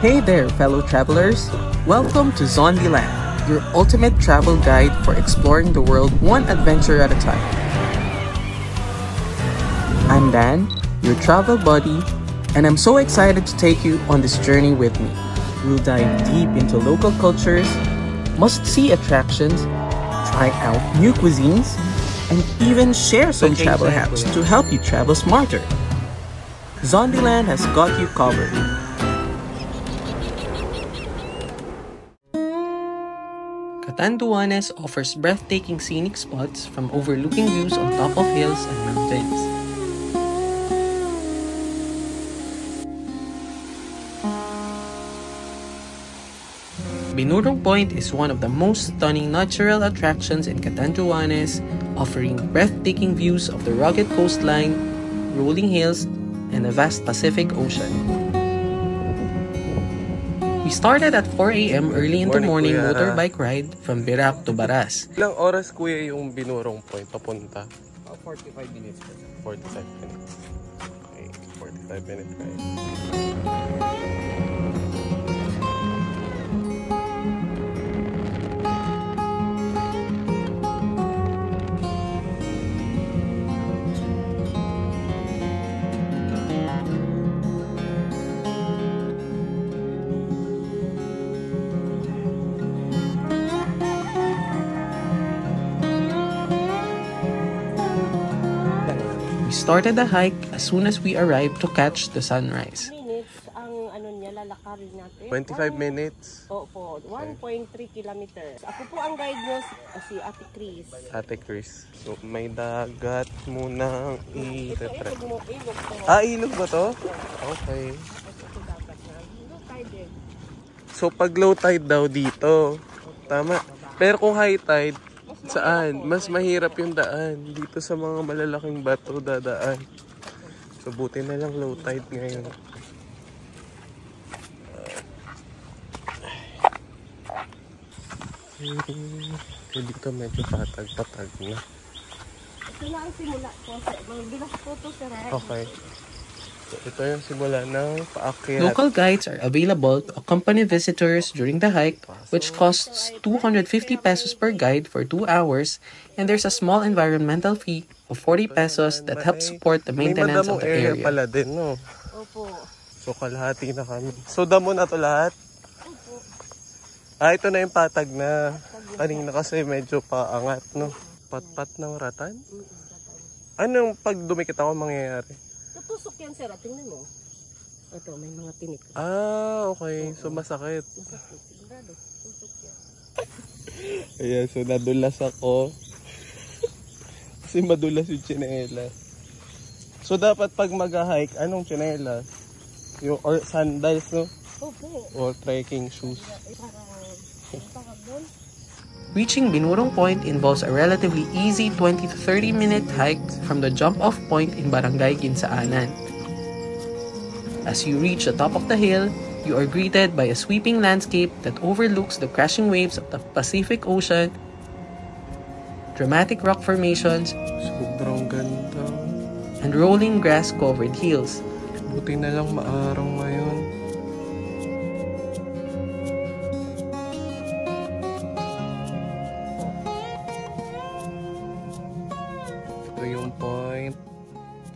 Hey there, fellow travelers! Welcome to Zondyland, your ultimate travel guide for exploring the world one adventure at a time. I'm Dan, your travel buddy, and I'm so excited to take you on this journey with me. We'll dive deep into local cultures, must-see attractions, try out new cuisines, and even share some travel hacks to help you travel smarter. Zondyland has got you covered. Catanduanes offers breathtaking scenic spots from overlooking views on top of hills and mountains. Binurong Point is one of the most stunning natural attractions in Catanduanes, offering breathtaking views of the rugged coastline, rolling hills, and the vast Pacific Ocean. We started at 4 a.m. early in the morning motorbike ride from Birac to Baras. Ilang oras kuya yung Binurong Point papunta? 45 minutes. 45 minutes. Okay, 45 minutes ride. Started the hike as soon as we arrived to catch the sunrise. Minutes ang ano niya lalakarin natin. 25 minutes? Opo, 1.3 kilometers. Ako po ang guide niyo si Ate Chris. Ate Chris. So may dagat munang Ito i-retract. ilog mo, ilog to. Ilog ba to? Okay. Ito dagat na. Low tide. So pag low tide daw dito. Tama. Pero kung high tide, saan? Mas mahirap yung daan. Dito sa mga malalaking bato dadaan. So buti na lang low tide ngayon. Dito medyo patag-patag na. Ito na ang simula po. Magbilas po ito sir. Okay. So ito yung simula ng paakyat. Local guides are available to accompany visitors during the hike, which costs 250 pesos per guide for 2 hours, and there's a small environmental fee of 40 pesos that helps support the maintenance of the area. May pala din, no? Opo. So kalahati na kami. So damo na to lahat? Opo. Ito na yung patag na. Kanina kasi medyo paangat, no? Pat-pat ng ratan? Anong pag dumikit ako mangyayari? Tutusok yan sir. Tingnan mo. Ito, may mga tinik. Okay. So masakit. Masakit. Sigurado. Tusok yan. Ayan, so nadulas ako. Kasi madulas yung tsinelas. So dapat pag mag-hike, anong tsinelas? Yung or sandals, no? Opo. Or trekking shoes. Reaching Binurong Point involves a relatively easy 20 to 30 minute hike from the jump-off point in Barangay Ginsaanan. As you reach the top of the hill, you are greeted by a sweeping landscape that overlooks the crashing waves of the Pacific Ocean, dramatic rock formations, Sobrang ganda. and rolling grass-covered hills. Buti na lang maaraw ngayon. Ito yung point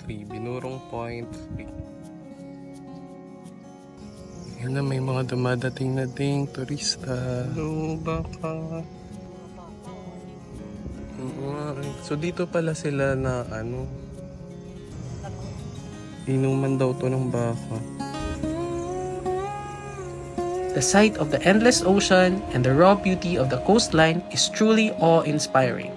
3. Binurong point 3. Yan na, may mga dumadating na ding turista. Hello, baka. So dito pala sila na inuman daw to ng baka. The sight of the endless ocean and the raw beauty of the coastline is truly awe-inspiring.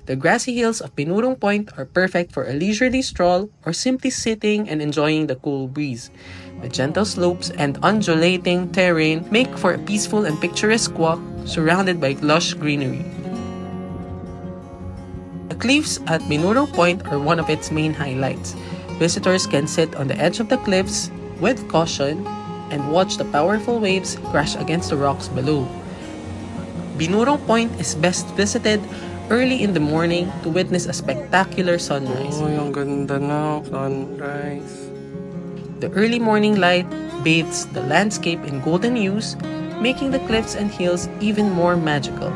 The grassy hills of Binurong Point are perfect for a leisurely stroll or simply sitting and enjoying the cool breeze. The gentle slopes and undulating terrain make for a peaceful and picturesque walk surrounded by lush greenery. The cliffs at Binurong Point are one of its main highlights. Visitors can sit on the edge of the cliffs with caution and watch the powerful waves crash against the rocks below. Binurong Point is best visited early in the morning to witness a spectacular sunrise. Oh, yung ganda na sunrise. The early morning light bathes the landscape in golden hues, making the cliffs and hills even more magical.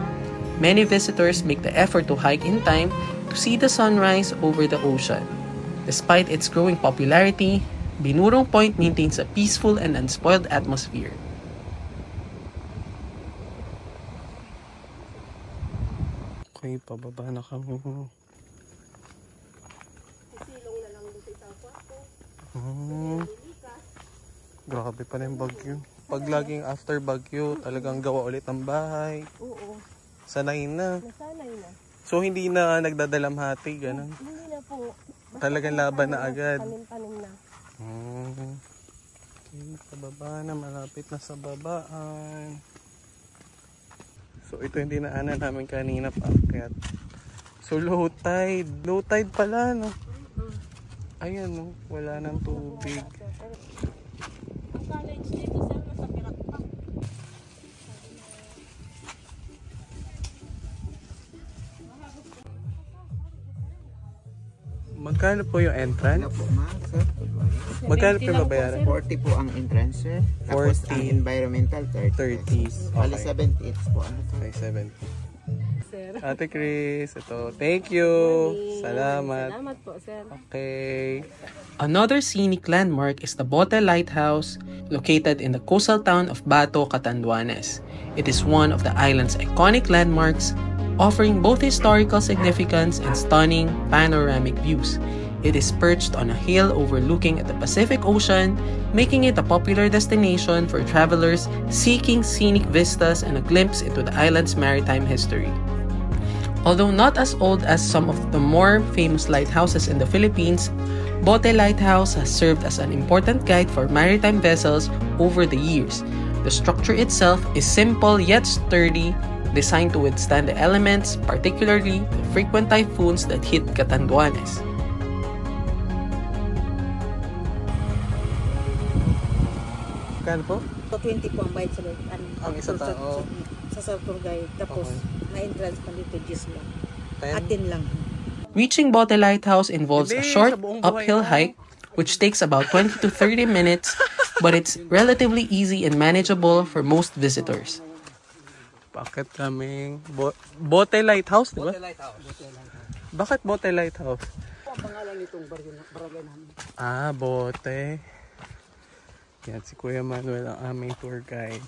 Many visitors make the effort to hike in time to see the sunrise over the ocean. Despite its growing popularity, Binurong Point maintains a peaceful and unspoiled atmosphere. Okay, pababa na kami. Grabe pa na yung bagyo. Pag laging after bagyo, talagang gawa ulit ang bahay. Oo. Sanay na. Nasanay na. So hindi na nagdadalamhati, ganun. Hindi na po. Talagang laban na agad. Tanim-tanim na. Okay, pababa na. Malapit na sa babaan. So ito yung dinaanan namin kanina pa. So low tide. Low tide pala, no? Ayan, no? Wala nang tubig. Ang college dito sir, nasa Pirak pa. Magkano po yung entrance? Ano po ma'am, sir? Magkano po yung babayaran? 40 po ang entrance, sir. Tapos 40. ang environmental, 30. 30. Bali Okay. 70 each po. Ano po? Okay, 7. Sir. Ate Chris, ito. Thank you. Salamat. Salamat po sir. Okay. Another scenic landmark is the Bote Lighthouse, located in the coastal town of Bato, Catanduanes. It is one of the island's iconic landmarks, offering both historical significance and stunning panoramic views. It is perched on a hill overlooking at the Pacific Ocean, making it a popular destination for travelers seeking scenic vistas and a glimpse into the island's maritime history. Although not as old as some of the more famous lighthouses in the Philippines, Bote Lighthouse has served as an important guide for maritime vessels over the years. The structure itself is simple yet sturdy, designed to withstand the elements, particularly the frequent typhoons that hit Catanduanes. Magkano po? 20 po ang bayad sa Ang isa tao. sa tour guide. Tapos, Okay. na-entrance pa dito, 10 lang. 10? Atin lang. Reaching Bote Lighthouse involves a Hindi, short sa buong buhay uphill na. hike, which takes about 20 to 30 minutes, but it's relatively easy and manageable for most visitors. Bakit kaming Bote Lighthouse, di ba? Bote Lighthouse. Bakit Bote Lighthouse? Ang pangalan nitong barangay namin. Ah, Bote. Yan, si Kuya Manuel ang aming tour guide.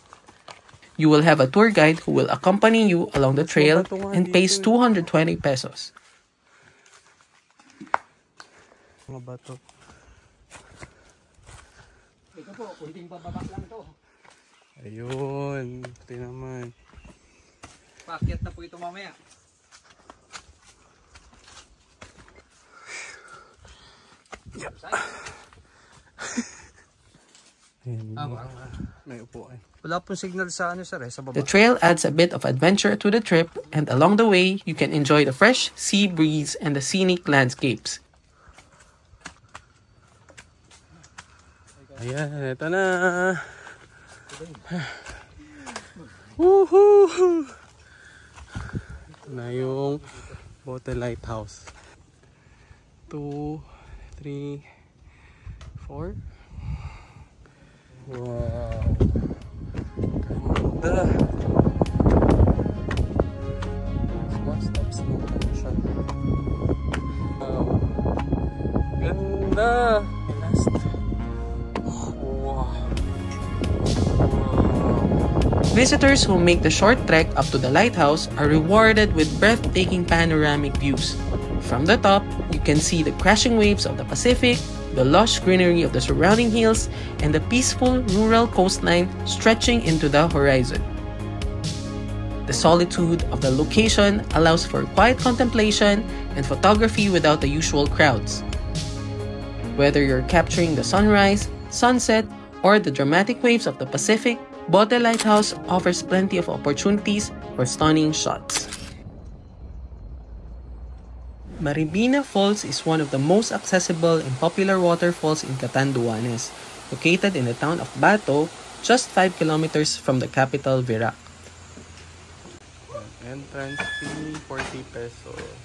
You will have a tour guide who will accompany you along the trail and pays 220 pesos. Mga bato. Ito po, pwedeng bababa lang to. Ayun, ito naman. Paket na po ito mamaya. Ayun, may upuan. Wala pong signal sa ano sir, sa baba. The trail adds a bit of adventure to the trip, and along the way, you can enjoy the fresh sea breeze and the scenic landscapes. Ayan, ito na. Woohoo! Ito na yung Bote Lighthouse. 2, 3, 4. Wow! Ganda! One stops mo pa siya. Wow! Ganda! Last. Wow! Visitors who make the short trek up to the lighthouse are rewarded with breathtaking panoramic views. From the top, you can see the crashing waves of the Pacific, the lush greenery of the surrounding hills, and the peaceful rural coastline stretching into the horizon. The solitude of the location allows for quiet contemplation and photography without the usual crowds. Whether you're capturing the sunrise, sunset, or the dramatic waves of the Pacific, Bote Lighthouse offers plenty of opportunities for stunning shots. Maribina Falls is one of the most accessible and popular waterfalls in Catanduanes, located in the town of Bato, just 5 kilometers from the capital, Virac. Entrance fee, 40 pesos.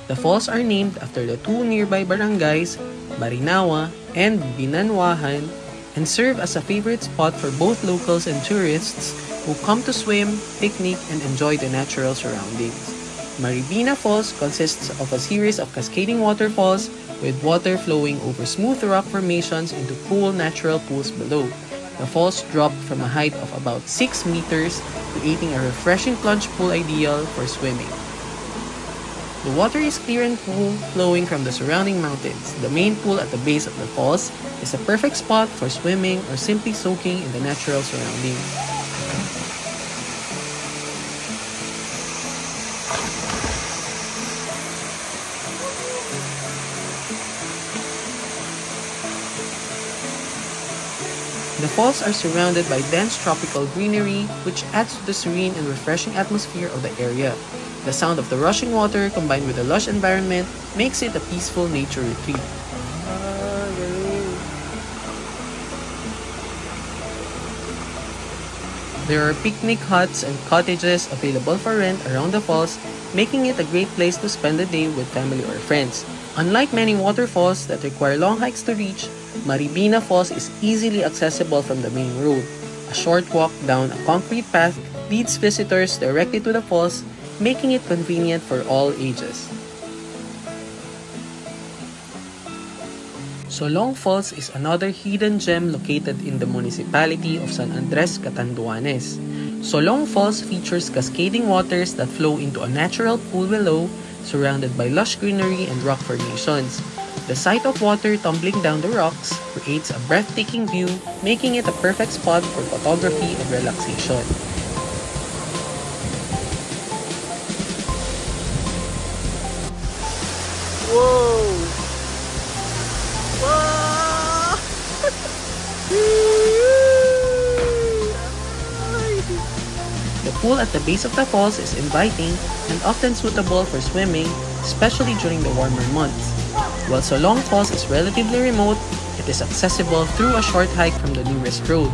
The falls are named after the two nearby barangays, Barinawa and Binanwahan, and serve as a favorite spot for both locals and tourists who come to swim, picnic, and enjoy the natural surroundings. Maribina Falls consists of a series of cascading waterfalls with water flowing over smooth rock formations into cool natural pools below. The falls drop from a height of about 6 meters, creating a refreshing plunge pool ideal for swimming. The water is clear and cool, flowing from the surrounding mountains. The main pool at the base of the falls is a perfect spot for swimming or simply soaking in the natural surroundings. The falls are surrounded by dense tropical greenery, which adds to the serene and refreshing atmosphere of the area. The sound of the rushing water combined with the lush environment makes it a peaceful nature retreat. There are picnic huts and cottages available for rent around the falls, making it a great place to spend the day with family or friends. Unlike many waterfalls that require long hikes to reach, Maribina Falls is easily accessible from the main road. A short walk down a concrete path leads visitors directly to the falls, making it convenient for all ages. Solong Falls is another hidden gem located in the municipality of San Andres, Catanduanes. Solong Falls features cascading waters that flow into a natural pool below, surrounded by lush greenery and rock formations. The sight of water tumbling down the rocks creates a breathtaking view, making it a perfect spot for photography and relaxation. Whoa! Wow! The pool at the base of the falls is inviting and often suitable for swimming, especially during the warmer months. While Solong Falls is relatively remote, it is accessible through a short hike from the nearest road.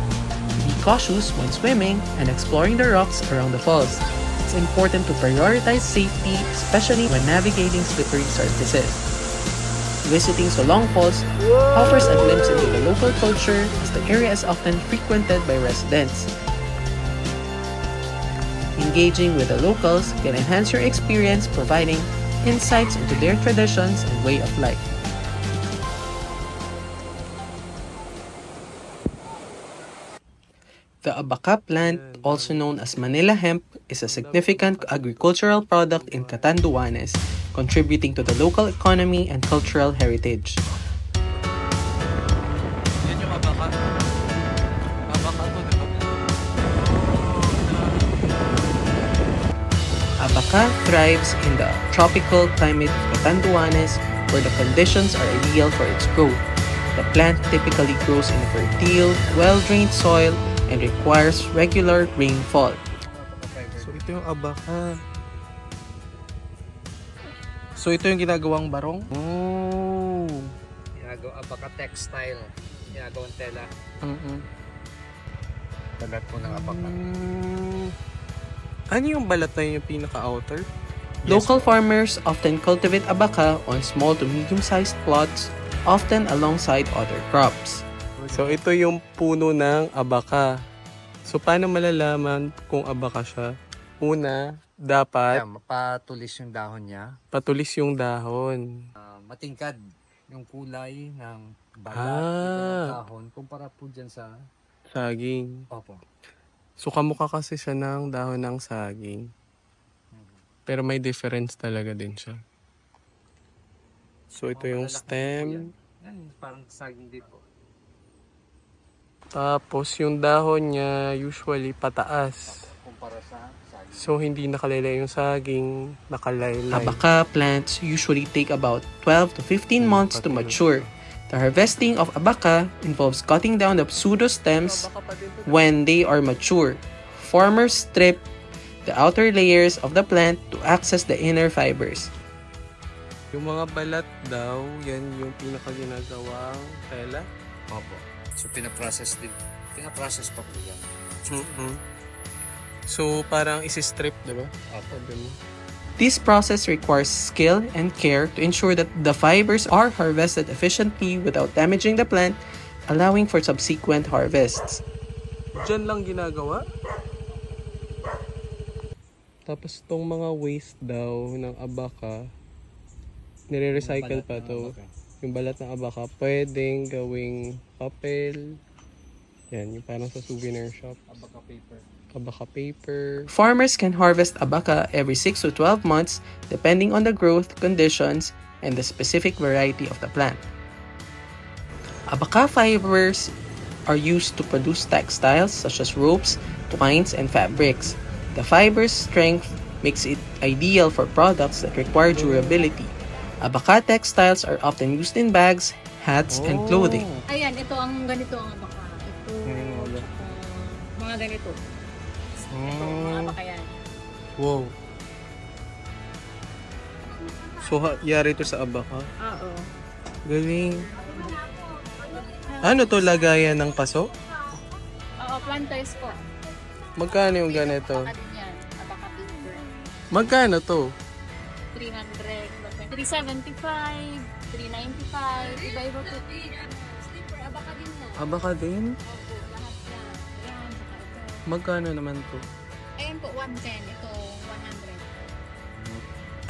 Be cautious when swimming and exploring the rocks around the falls. It's important to prioritize safety, especially when navigating slippery surfaces. Visiting Solong Falls offers a glimpse into the local culture as the area is often frequented by residents. Engaging with the locals can enhance your experience, providing insights into their traditions and way of life. The abaca plant, also known as Manila hemp, is a significant agricultural product in Catanduanes, contributing to the local economy and cultural heritage. Yan yung abaca. Abaca to, di ba? Abaca thrives in the tropical climate of Catanduanes, where the conditions are ideal for its growth. The plant typically grows in fertile, well-drained soil and requires regular rainfall. So ito yung abaca. So ito yung ginagawang barong? Oh. Ginagawa abaka textile. Ginagawang tela. Balat po ng abaka. Ano yung balat na yun yung pinaka-outer? Local farmers often cultivate abaca on small to medium-sized plots, often alongside other crops. So ito yung puno ng abaca. So paano malalaman kung abaca siya? Una, dapat Ayan, mapatulis yung dahon niya. patulis yung dahon. Matingkad yung kulay ng balat ng dahon kumpara po dyan sa Saging. opo. So kamukha kasi siya ng dahon ng saging. Pero may difference talaga din siya. So ito yung stem. Yan, parang saging din po. Tapos yung dahon niya usually pataas. Kumpara sa saging. So hindi nakalaylay yung saging, nakalaylay. Abaca plants usually take about 12 to 15 months to mature. The harvesting of abaca involves cutting down the pseudostems when they are mature. Farmers strip the outer layers of the plant to access the inner fibers. Yung mga balat daw, yan yung pinakaginagawang tela. Opo. So pinaprocess pa po yan. So, parang isi-strip, diba? Sabi mo. This process requires skill and care to ensure that the fibers are harvested efficiently without damaging the plant, allowing for subsequent harvests. Diyan lang ginagawa. Tapos tong mga waste daw ng abaka, nire-recycle pa to. Yung balat ng abaka, pwedeng gawing papel. Yan, yung parang sa souvenir shop. Abaka paper. Farmers can harvest abaca every 6 to 12 months depending on the growth conditions and the specific variety of the plant. Abaca fibers are used to produce textiles such as ropes, twines, and fabrics. The fiber's strength makes it ideal for products that require durability. Abaca textiles are often used in bags, hats, and clothing. Ayan, ito ang ganito ang abaka. Ito, mga ganito. Ito, mga abaka yan. Wow. So, yari ito sa abaka? Oo. Galing. Ano to, lagayan ng paso? Oo, planters po. Magkano yung ganito? Abaka din yan. Abaka paper. Magkano to? 300, 375, 395, iba-iba po. Slipper, abaka din na. Abaka din? Opo, lahat yan. Ayan, saka ito. Magkano naman to? Ayan po, 110. Ito,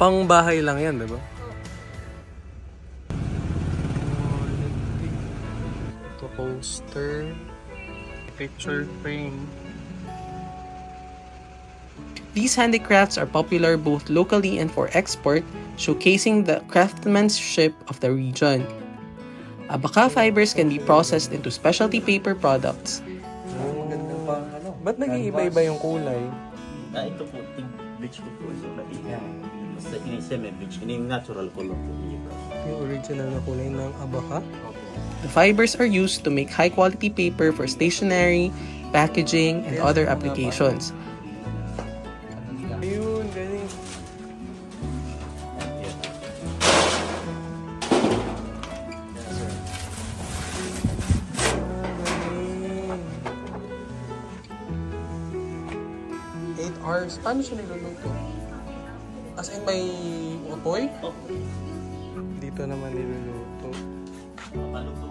100. Pang bahay lang yan, diba? Ito poster. Picture frame. These handicrafts are popular both locally and for export, showcasing the craftsmanship of the region. Abaca fibers can be processed into specialty paper products. Ba't nag-iiba-iba yung kulay? Ito po, bleach ko po. So, basta inisya may bleach. Ini yung natural color po. Yung original na kulay ng abaka? The fibers are used to make high-quality paper for stationery, packaging, and other applications. Ayun, galing. Hours. Paano siya niluluto? As in may apoy? Dito naman niluluto. Paano po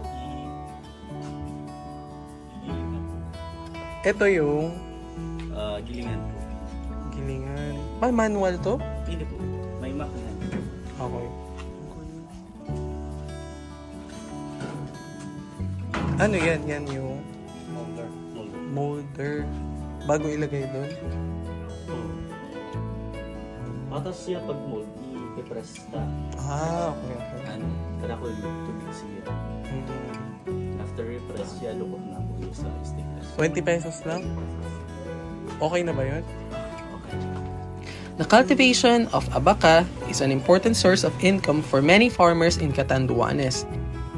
Ito yung gilingan po. gilingan. Manual to? Hindi po. May makina. Okay. Ano yan? Yan yung Molder. molder. Bago ilagay doon. Tapos siya pag mold, i-press ta. Okay. Ano, kada ko yung tubig siya. After i-press siya, lukot na po yung sa stickers. 20 pesos lang? Okay na ba yun? Okay. The cultivation of abaca is an important source of income for many farmers in Catanduanes.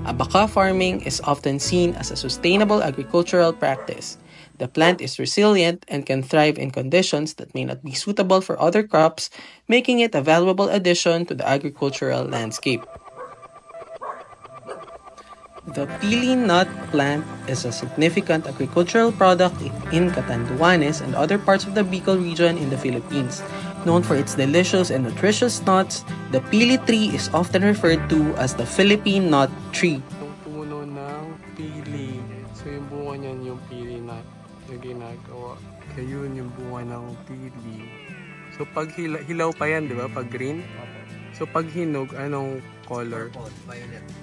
Abaca farming is often seen as a sustainable agricultural practice. The plant is resilient and can thrive in conditions that may not be suitable for other crops, making it a valuable addition to the agricultural landscape. The pili nut plant is a significant agricultural product in Catanduanes and other parts of the Bicol region in the Philippines. Known for its delicious and nutritious nuts, the pili tree is often referred to as the Philippine nut tree. Yung puno ng pili. So yung bunga niyan yung pili nut na ginagawa. Kaya yun yung bunga ng pili. So pag hilaw pa yan, di ba? Pag green. So pag hinog, anong color?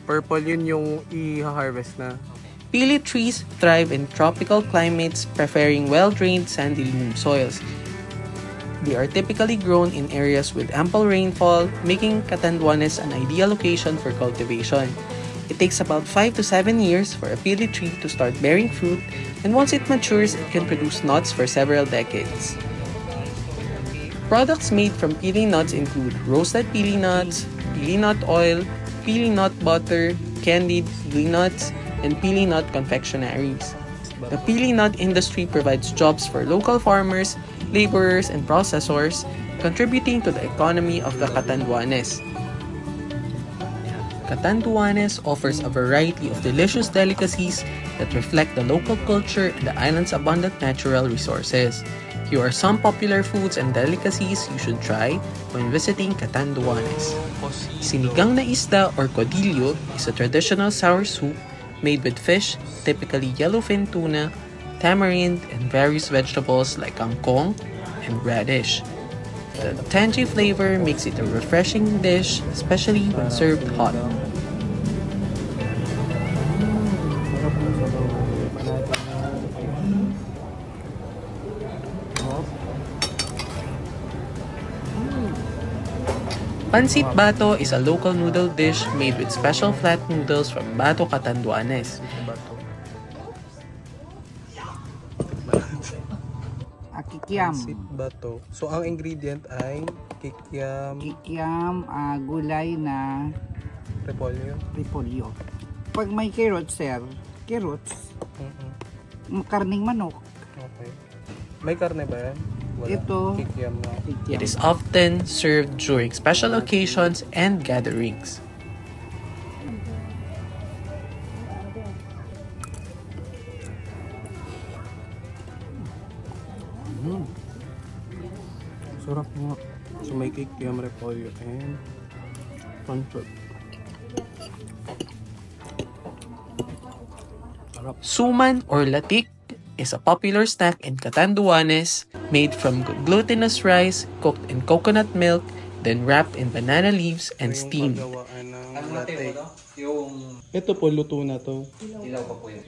Purple yun yung i-harvest na. Pili trees thrive in tropical climates, preferring well-drained sandy loam soils. They are typically grown in areas with ample rainfall, making Catanduanes an ideal location for cultivation. It takes about 5 to 7 years for a pili tree to start bearing fruit, and once it matures, it can produce nuts for several decades. Products made from pili nuts include roasted pili nuts, pili nut oil, pili nut butter, candied pili nuts, and pili nut confectionaries. The pili nut industry provides jobs for local farmers, laborers, and processors, contributing to the economy of the Catanduanes. Catanduanes offers a variety of delicious delicacies that reflect the local culture and the island's abundant natural resources. Here are some popular foods and delicacies you should try when visiting Catanduanes. Sinigang na isda or codillo is a traditional sour soup made with fish, typically yellowfin tuna, tamarind, and various vegetables like kangkong and radish. The tangy flavor makes it a refreshing dish, especially when served hot. Pancit Bato is a local noodle dish made with special flat noodles from Bato, Catanduanes. Kikiam. Pancit Bato. So, ang ingredient ay kikiam, Kikiam, gulay na repolyo. repolyo. Pag may carrots, sir, carrots, karning manok. Okay. May karne ba yan? Wala. Ito, Kikiam lang. kikiam. It is often served during special occasions and gatherings. Sarap nga. So, may kikiam, repolyo, and pancit. Suman or latik is a popular snack in Catanduanes made from glutinous rice cooked in coconut milk, then wrapped in banana leaves and steamed. Ang latte. Ito po, luto na to. Ilaw pa po yun.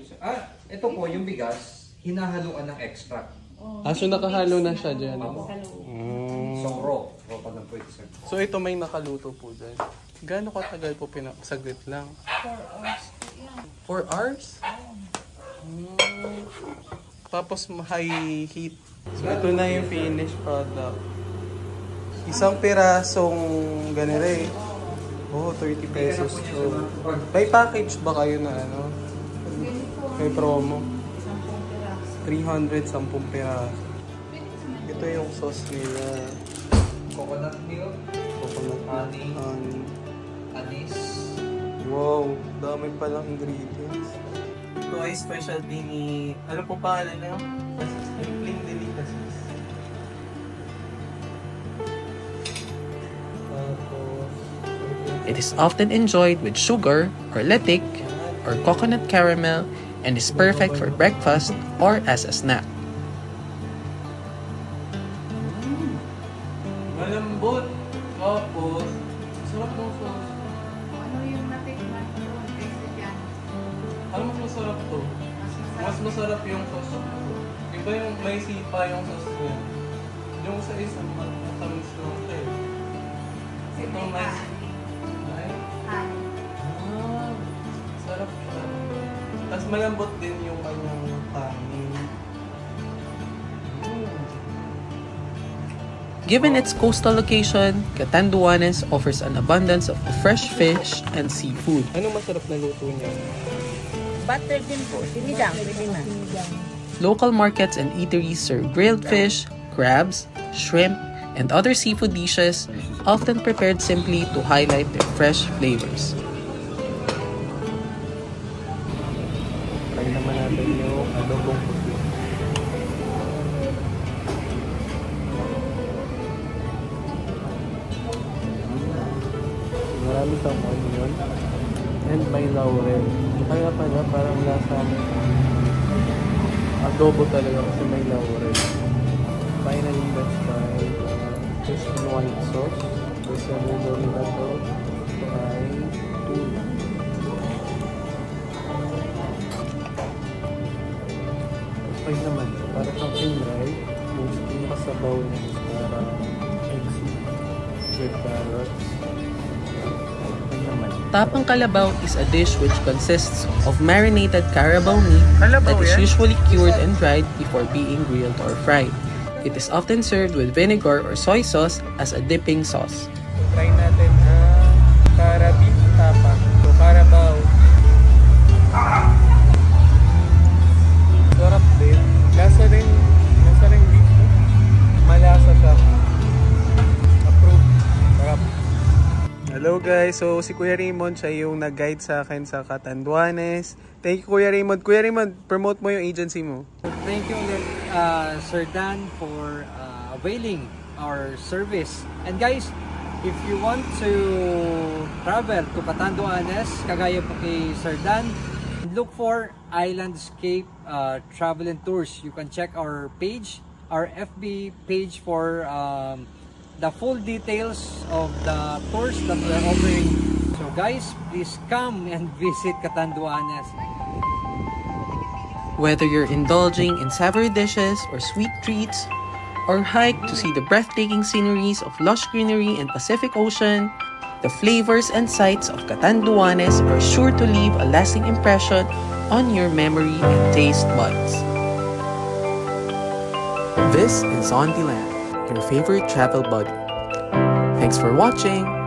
Ito po yung bigas, hinahaluan ng extract. So nakahalo na siya dyan. So raw pa lang po ito, sir. So ito may nakaluto po dyan. Gaano katagal po saglit lang? 4 hours. 4 hours? Tapos high heat. So ito na yung finished product. Isang pirasong ganire. 30 pesos to. May package ba kayo na ano? May promo? 300, 10 piraso. Ito yung sauce nila. Coconut milk, Coconut honey, honey. anis. Wow, dami palang ingredients. Ito ay specialty ni... Ano po pangalan niyo? Simpleng delicacies. It is often enjoyed with sugar or letik or coconut caramel and is perfect for breakfast or as a snack. Malambot. Tapos, sarap ng sauce. Ano yung natikman ko? Tasted yan. Ano mas masarap to? Mas masarap yung sauce ko. Iba yung may sipa yung sauce niya. Yung sa isang matamis lang ito eh. Ito may... Sarap siya. Tapos malambot din yung kanyang kanin. Given its coastal location, Catanduanes offers an abundance of fresh fish and seafood. Anong masarap na luto niya? Butter din po. Sinigang. Pwede na. Local markets and eateries serve grilled fish, crabs, shrimp, and other seafood dishes, often prepared simply to highlight their fresh flavors. Try naman natin yung adobong puti. Marami siyang onion and may laurel. Kaya pala parang lasang adobo talaga kasi may laurel. Finally, let's try fish and white sauce. Kasi ang ulo nila to ay tuna. Okay naman, para kang kinray, mostly masabaw niya is parang eggs with carrots. Okay naman. Tapang Kalabaw is a dish which consists of marinated carabao meat that is usually cured and dried before being grilled or fried. It is often served with vinegar or soy sauce as a dipping sauce. Try natin ang carabao tapang. So, carabao. Sarap din. Lasa rin beef. Malasa siya. Approve. Sarap. Hello guys. guys, so si Kuya Raymond, siya yung nag-guide sa akin sa Catanduanes. Thank you, Kuya Raymond. Kuya Raymond, promote mo yung agency mo. Thank you ulit, Sir Dan, for availing our service. And guys, if you want to travel to Catanduanes, kagaya po kay Sir Dan, look for Islandscape Travel and Tours. You can check our page, our FB page for the full details of the tours that we're offering. So guys, please come and visit Catanduanes. Whether you're indulging in savory dishes or sweet treats, or hike to see the breathtaking sceneries of lush greenery and Pacific Ocean, the flavors and sights of Catanduanes are sure to leave a lasting impression on your memory and taste buds. This is On The Land, your favorite travel buddy. Thanks for watching!